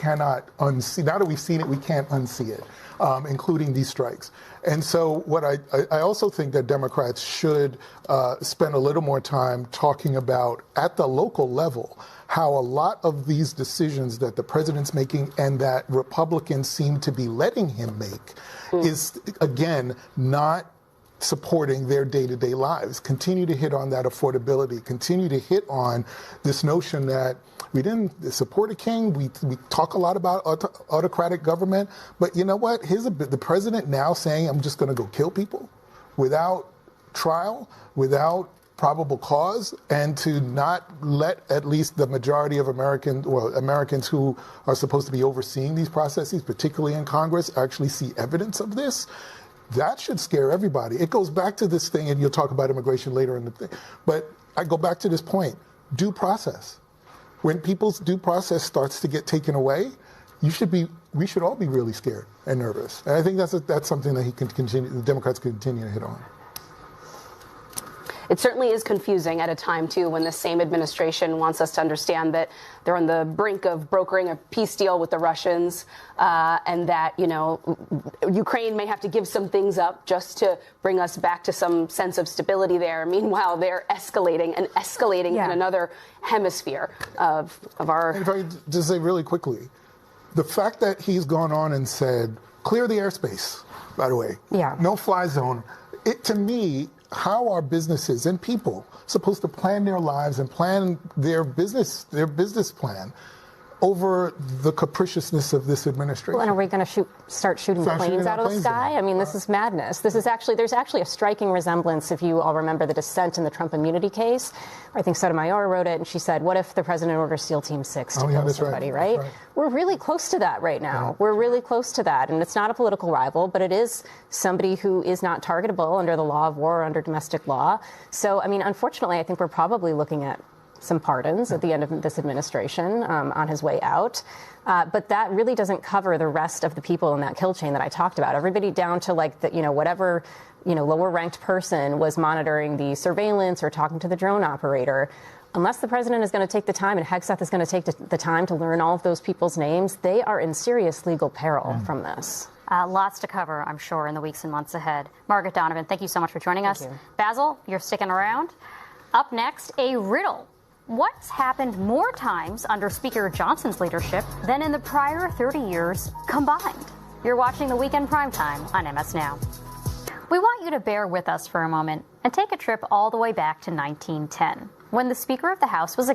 cannot unsee. Now that we've seen it, we can't unsee it, including these strikes. And so what I also think that Democrats should spend a little more time talking about at the local level how a lot of these decisions that the president's making and that Republicans seem to be letting him make is, again, not supporting their day-to-day lives. Continue to hit on that affordability, continue to hit on this notion that we didn't support a king. We talk a lot about autocratic government, but you know what? Here's the president now saying, I'm just going to go kill people without trial, without probable cause, and to not let at least the majority of Americans who are supposed to be overseeing these processes, particularly in Congress, actually see evidence of this. That should scare everybody. It goes back to this thing, and you'll talk about immigration later in the thing, but I go back to this point, due process. When people's due process starts to get taken away, we should all be really scared and nervous. And I think that's something that the Democrats can continue to hit on. It certainly is confusing at a time, too, when the same administration wants us to understand that they're on the brink of brokering a peace deal with the Russians, and that, Ukraine may have to give some things up just to bring us back to some sense of stability there. Meanwhile, they're escalating in another hemisphere of our... And if I could just say really quickly, the fact that he's gone on and said, clear the airspace, by the way, no fly zone, to me, how are businesses and people supposed to plan their lives and plan their business plan over the capriciousness of this administration? Well, and are we going to start shooting planes out of the sky? I mean, this is madness. There's actually a striking resemblance, if you all remember the dissent in the Trump immunity case. I think Sotomayor wrote it, and she said, what if the president orders SEAL Team 6 to kill somebody, right? We're really close to that right now. Yeah. We're really close to that. And it's not a political rival, but it is somebody who is not targetable under the law of war or under domestic law. So, I mean, unfortunately, I think we're probably looking at some pardons at the end of this administration on his way out. But that really doesn't cover the rest of the people in that kill chain that I talked about. Everybody down to whatever, lower ranked person was monitoring the surveillance or talking to the drone operator. Unless the president is going to take the time and Hegseth is going to take the time to learn all of those people's names, they are in serious legal peril from this. Lots to cover, I'm sure, in the weeks and months ahead. Margaret Donovan, thank you so much for joining us. Basil, you're sticking around. Up next, a riddle. What's happened more times under Speaker Johnson's leadership than in the prior 30 years combined? You're watching the Weekend Primetime on MS Now. We want you to bear with us for a moment and take a trip all the way back to 1910, when the Speaker of the House was